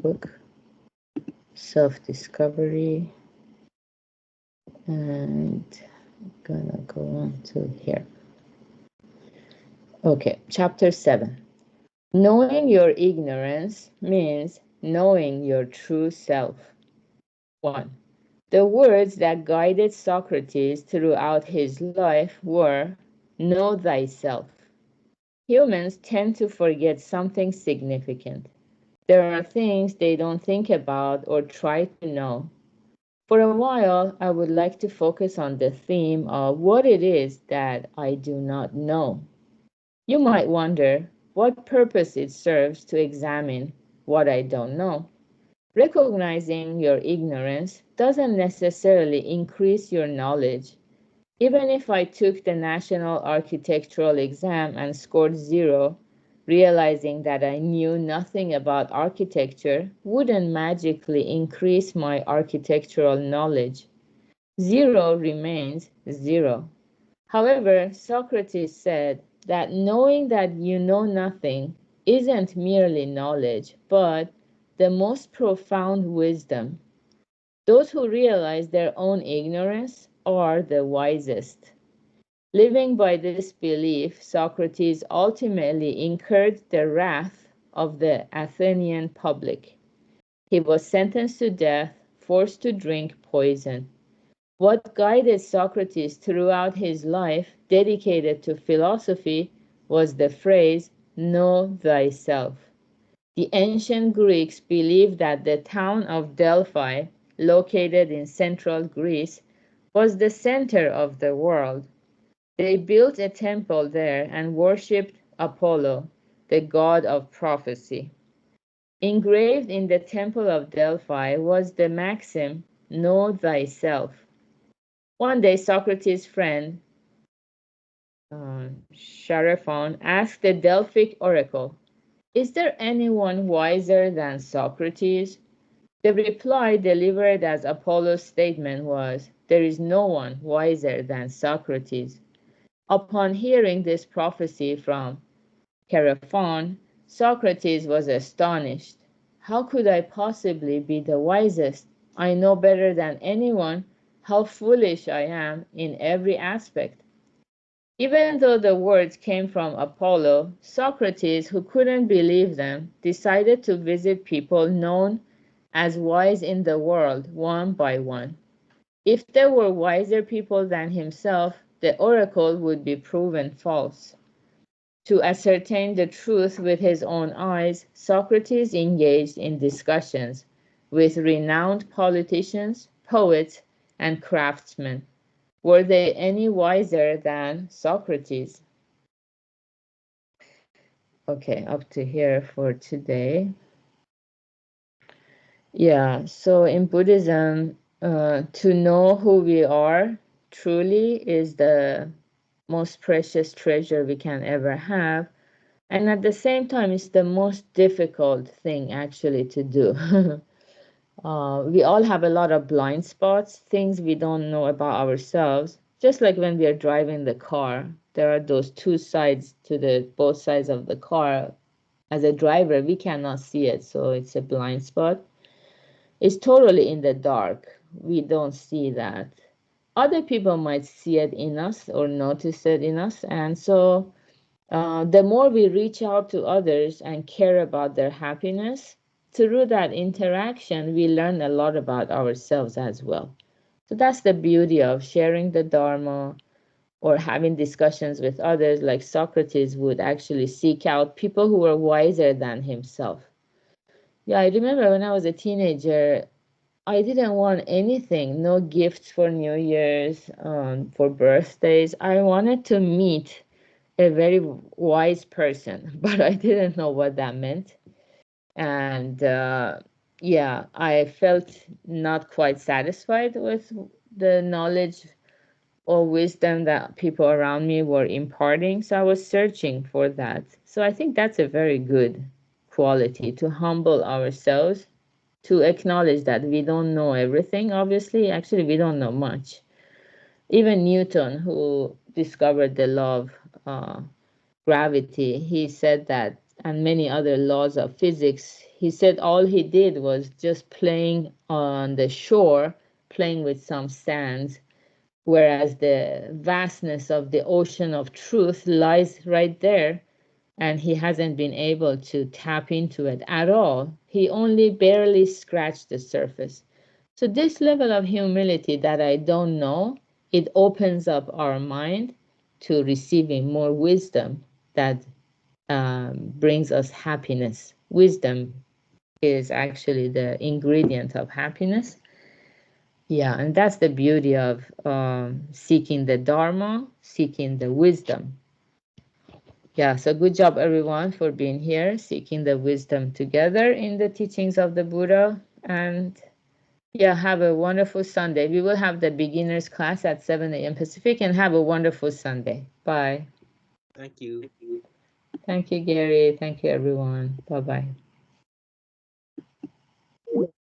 book, Self-Discovery, and I'm gonna go on to here. Okay, chapter 7. Knowing your ignorance means knowing your true self. 1. The words that guided Socrates throughout his life were, "Know thyself." Humans tend to forget something significant. There are things they don't think about or try to know. For a while, I would like to focus on the theme of what it is that I do not know. You might wonder what purpose it serves to examine what I don't know. Recognizing your ignorance doesn't necessarily increase your knowledge. Even if I took the national architectural exam and scored 0, realizing that I knew nothing about architecture wouldn't magically increase my architectural knowledge. 0 remains 0. However, Socrates said that knowing that you know nothing isn't merely knowledge, but the most profound wisdom. Those who realize their own ignorance are the wisest. Living by this belief, Socrates ultimately incurred the wrath of the Athenian public. He was sentenced to death, forced to drink poison. What guided Socrates throughout his life, dedicated to philosophy, was the phrase, "Know thyself." The ancient Greeks believed that the town of Delphi, located in central Greece, was the center of the world. They built a temple there and worshipped Apollo, the god of prophecy. Engraved in the temple of Delphi was the maxim, "Know thyself." One day, Socrates' friend, Sharaphon, asked the Delphic oracle, "Is there anyone wiser than Socrates?" The reply, delivered as Apollo's statement, was, "There is no one wiser than Socrates." Upon hearing this prophecy from Sharaphon, Socrates was astonished. "How could I possibly be the wisest? I know better than anyone how foolish I am in every aspect." Even though the words came from Apollo, Socrates, who couldn't believe them, decided to visit people known as wise in the world one by one. If there were wiser people than himself, the oracle would be proven false. To ascertain the truth with his own eyes, Socrates engaged in discussions with renowned politicians, poets, and craftsmen. Were they any wiser than Socrates? Okay, up to here for today. Yeah, so in Buddhism, to know who we are truly is the most precious treasure we can ever have. And at the same time, it's the most difficult thing actually to do. We all have a lot of blind spots, things we don't know about ourselves. Just like when we are driving the car, there are those two sides to the both sides of the car. As a driver, we cannot see it, so it's a blind spot. It's totally in the dark. We don't see that. Other people might see it in us or notice it in us, and so the more we reach out to others and care about their happiness, through that interaction, we learn a lot about ourselves as well. So that's the beauty of sharing the Dharma or having discussions with others, like Socrates would actually seek out people who were wiser than himself. Yeah, I remember when I was a teenager, I didn't want anything, no gifts for New Year's, for birthdays. I wanted to meet a very wise person, but I didn't know what that meant. And yeah, I felt not quite satisfied with the knowledge or wisdom that people around me were imparting. So I was searching for that. So I think that's a very good quality, to humble ourselves, to acknowledge that we don't know everything, obviously. Actually, we don't know much. Even Newton, who discovered the law of gravity, he said that, and many other laws of physics, he said all he did was just playing on the shore, playing with some sands, whereas the vastness of the ocean of truth lies right there, and he hasn't been able to tap into it at all. He only barely scratched the surface. So this level of humility that I don't know, it opens up our mind to receiving more wisdom that brings us happiness. Wisdom is actually the ingredient of happiness. Yeah, and that's the beauty of seeking the Dharma, seeking the wisdom. Yeah, so good job, everyone, for being here, seeking the wisdom together in the teachings of the Buddha. And yeah, have a wonderful Sunday. We will have the beginners class at 7 a.m. Pacific, and have a wonderful Sunday. Bye. Thank you. Thank you, Gary. Thank you, everyone. Bye-bye.